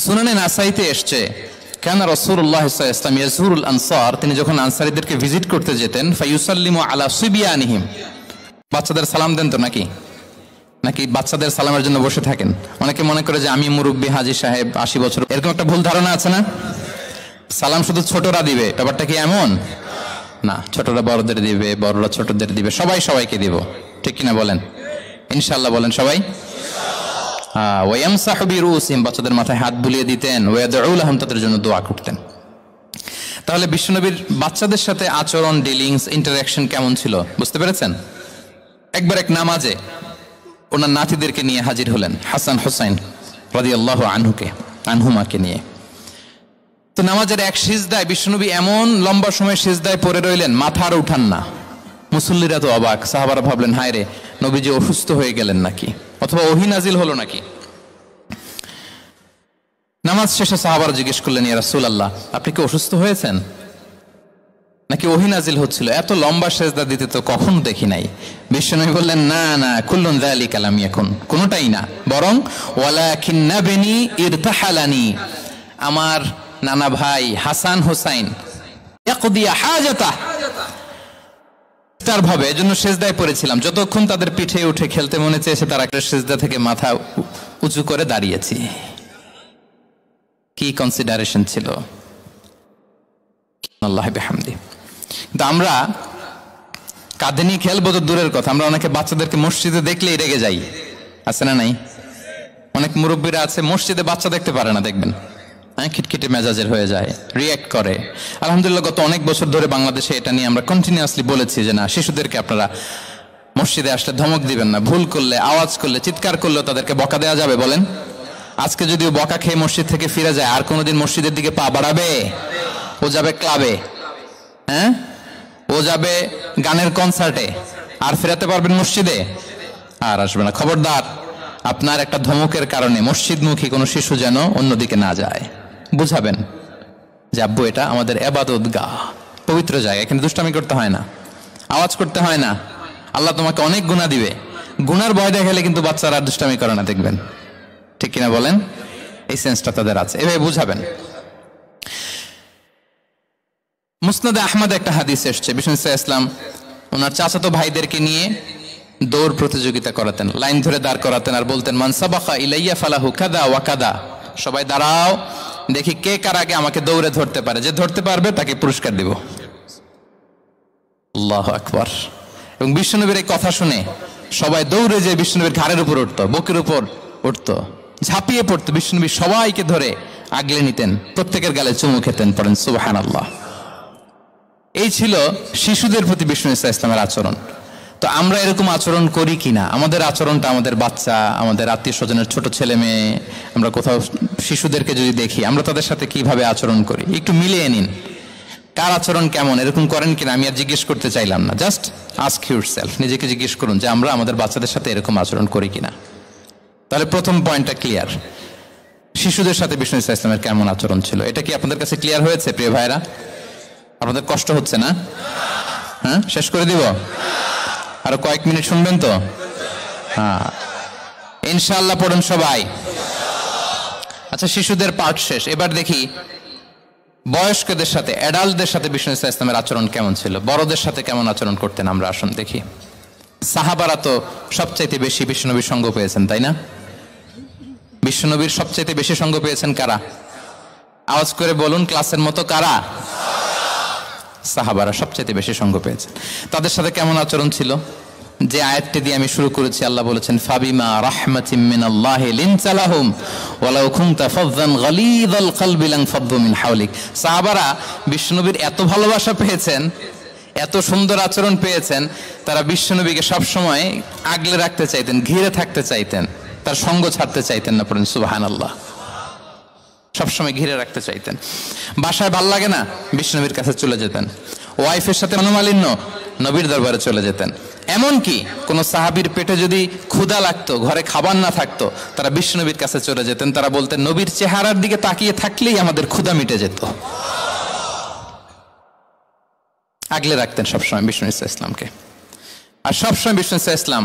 সুনানে নাসাইতে এসছে কানা রাসূলুল্লাহ সাল্লাল্লাহু আলাইহি ওয়াসাল্লাম ইয়াজুরুল আনসার, তিনি যখন আনসারীদেরকে ভিজিট করতে যেতেন ফায়ুসাল্লিমু আলা সিবিয়ানিহিম, বাচ্চাদের সালাম দেন তো নাকি নাকি বাচ্চাদের সালামের জন্য বসে থাকেন? অনেকে মনে করে যে আমি মুরব্বী হাজী সাহেব 80 বছর, এরকম একটা ভুল ধারণা আছে না? সালাম শুধু ছোটরা দিবে, ব্যাপারটা কি এমন না? ছোটরা বড়দের দিবে, বড়রা ছোটদের দিবে, সবাই সবাইকে দিব, ঠিক কিনা বলেন? ইনশাআল্লাহ বলেন সবাই। ওয়ায়ামসাহু বিরুসিহিম, বাচ্চাদের মাথায় হাত বুলিয়ে দিতেন, ওয়ায়াদউ লাহুম, তাদের জন্য দোয়া করতেন। তাহলে বিশ্বনবীর বাচ্চাদের সাথে আচরণ, ডিলিংস, ইন্টারঅ্যাকশন কেমন ছিল বুঝতে পেরেছেন? একবার এক নামাজে ওনার নাতিদেরকে নিয়ে হাজির হলেন, হাসান হুসাইন রাদিয়াল্লাহু আনহুমাকে নিয়ে। তো নামাজের এক সিজদায় বিশ্বনবী এমন লম্বা সময় সিজদায় পড়ে রইলেন, মাথা আর উঠান না। মুসল্লিরা তো অবাক, সাহাবারা ভাবলেন হায় রে, নবীজি অসুস্থ হয়ে গেলেন নাকি, অথবা ওহী নাজিল হলো নাকি। নামাজ শেষে সাহাবারা জিজ্ঞেস করলেন, ইয়া রাসূলুল্লাহ, আপনি কি অসুস্থ হয়েছেন নাকি ওহী নাজিল হচ্ছিল? এত লম্বা সিজদা দিতে তো কখনো দেখি নাই। বিশ্বনবী বললেন, না না, কুল্লুন যালিকা লাম ইয়াকুন, কোনটাই না, বরং ওয়ালাকিন্নাবনি ইরতাহালানি, আমার নানা ভাই হাসান হুসাইন ইয়াকদিয়া হাজাতা, তার ভাবে এজন্য সিজদায় পড়েছিলাম। যতক্ষণ তাদের পিঠে উঠে খেলতে মনে চেয়েছে, তারা একটা সিজদা থেকে মাথা উঁচু করে দাঁড়িয়েছি। কি কনসিডারেশন ছিল, আল্লাহ বিহামদি। কিন্তু আমরা কাঁধে নিয়ে খেলবো তো দূরের কথা, আমরা অনেকে বাচ্চাদেরকে মসজিদে দেখলেই রেগে যাই, আছে না নাই? অনেক মুরব্বীরা আছে মসজিদে বাচ্চা দেখতে পারে না, দেখবেন খিটখিটে মেজাজের হয়ে যায়, রিয়্যাক্ট করে। আলহামদুলিল্লাহ গত অনেক বছর ধরে বাংলাদেশে এটা নিয়ে আমরা কন্টিনিউয়াসলি বলেছি যে না, শিশুদেরকে আপনারা মসজিদে আসলে ধমক দিবেন না, ভুল করলে, আওয়াজ করলে, চিৎকার করলেও তাদেরকে বকা দেওয়া যাবে? বলেন, আজকে যদিও বকা খেয়ে মসজিদ থেকে ফিরে যায়, আর কোনোদিন মসজিদের দিকে পা বাড়াবে? ও যাবে ক্লাবে, হ্যাঁ, ও যাবে গানের কনসার্টে, আর ফেরাতে পারবেন মসজিদে? আর আসবে না। খবরদার, আপনার একটা ধমকের কারণে মসজিদমুখী কোনো শিশু যেন অন্যদিকে না যায়। বুঝাবেন যে আব্বু, এটা আমাদের ইবাদত গাহ, পবিত্র জায়গা, এখানে দুষ্টামি করতে হয় না, আওয়াজ করতে হয় না, আল্লাহ তোমাকে অনেক গুনাহ দিবে। গুনার ভয় দেখালে কিন্তু বাচ্চারা আর দুষ্টামি করে না, দেখবেন, ঠিক কিনা বলেন? এই সেন্সটা তাদের আছে, এভাবে বুঝাবেন। মুসনাদে আহমদ একটা হাদিস এসছে, বিষ্ণু ইসলাম ওনার চাচাতো ভাইদেরকে নিয়ে দৌড় প্রতিযোগিতা করাতেন, লাইন ধরে দাঁড় করাতেন, আর বলতেন, মান সাবাকা ইলাইয়া ফালাহু কাদা ওয়া কাদা, সবাই দাঁড়াও, দেখি কে কার আগে আমাকে দৌড়ে ধরতে পারে, যে ধরতে পারবে তাকে পুরস্কার দিব। আল্লাহু আকবার। এবং বিশ্বনবীর এই কথা শুনে সবাই দৌড়ে যে বিশ্বনবীর ঘাড়ের উপর উঠতো, বুকের উপর উঠতো, ঝাঁপিয়ে পড়তো, বিশ্বনবী সবাইকে ধরে আগলে নিতেন, প্রত্যেকের গালে চুমু খেতেন, পড়েন সুবহানাল্লাহ। এই ছিল শিশুদের প্রতি বিষ্ণু ইসলামের আচরণ। তো আমরা এরকম আচরণ করি কিনা? আমাদের আচরণটা আমাদের বাচ্চা, আমাদের আত্মীয় স্বজনের ছোট ছেলে মেয়ে, আমরা কোথাও শিশুদেরকে যদি দেখি, আমরা তাদের সাথে কিভাবে আচরণ করি, একটু মিলিয়ে নিন কার আচরণ কেমন, এরকম করেন কিনা। আমি আর জিজ্ঞেস করতে চাইলাম না, জাস্ট আস্ক ইউরসেলফ, নিজেকে জিজ্ঞেস করুন যে আমরা আমাদের বাচ্চাদের সাথে এরকম আচরণ করি কিনা। তাহলে প্রথম পয়েন্টটা ক্লিয়ার, শিশুদের সাথে বিষ্ণু ইসলামের কেমন আচরণ ছিল। এটা কি আপনাদের কাছে ক্লিয়ার হয়েছে প্রিয় ভাইরা? আপনাদের কষ্ট হচ্ছে না? হ্যাঁ, শেষ করে দিব, আরো কয়েক মিনিট শুনবেন তো? হ্যাঁ, ইনশাআল্লাহ পড়ুন সবাই। আচ্ছা, শিশুদের পার্ট শেষ, এবার দেখি বয়স্কদের সাথে, অ্যাডাল্টদের সাথে বিষ্ণু ইসলামের আচরণ কেমন ছিল, বড়দের সাথে কেমন আচরণ করতেন। আমরা আসুন দেখি। সাহাবারা তো সবচাইতে বেশি বিশ্বনবীর সঙ্গ পেয়েছেন, তাই না? বিশ্বনবীর সবচাইতে বেশি সঙ্গ পেয়েছেন কারা? আওয়াজ করে বলুন, ক্লাসের মতো, কারা? সাহাবারা সবচাইতে বেশি সঙ্গ পেয়েছেন। তাদের সাথে কেমন আচরণ ছিল? যে আয়াতটি দিয়ে আমি শুরু করেছি, আল্লাহ বলেছেন, ফাবিমা রাহমাতিম মিনাল্লাহি লিনতা লাহুম ওয়ালাউ কুনতা ফাযযান গালিযাল কলবি লানফাদ্দু মিন হাওলিক। সাহাবারা বিশ্বনবীর এত ভালোবাসা পেয়েছেন, এত সুন্দর আচরণ পেয়েছেন, তারা বিশ্বনবীকে সবসময় আগলে রাখতে চাইতেন, ঘিরে থাকতে চাইতেন, তার সঙ্গ ছাড়তে চাইতেন না। পড়েন সুবহানাল্লাহ। সবসময় ঘিরে রাখতে চাইতেন। বাসায় ভাল লাগে না, বিশ্বনবীর কাছে চলে যেতেন। ওয়াইফের সাথে মনোমালিন্য, নবীর দরবারে চলে যেতেন। এমনকি কোন সাহাবীর পেটে যদি ক্ষুধা লাগতো, ঘরে খাবার না থাকতো, তারা বিশ্বনবীর কাছে চলে যেতেন। তারা বলতেন, নবীর চেহারার দিকে তাকিয়ে থাকলেই আমাদের ক্ষুধা মিটে যেত। আগলে রাখতেন সবসময় বিষ্ণু ইসলামকে। আর সবসময় বিষ্ণু ইসলাম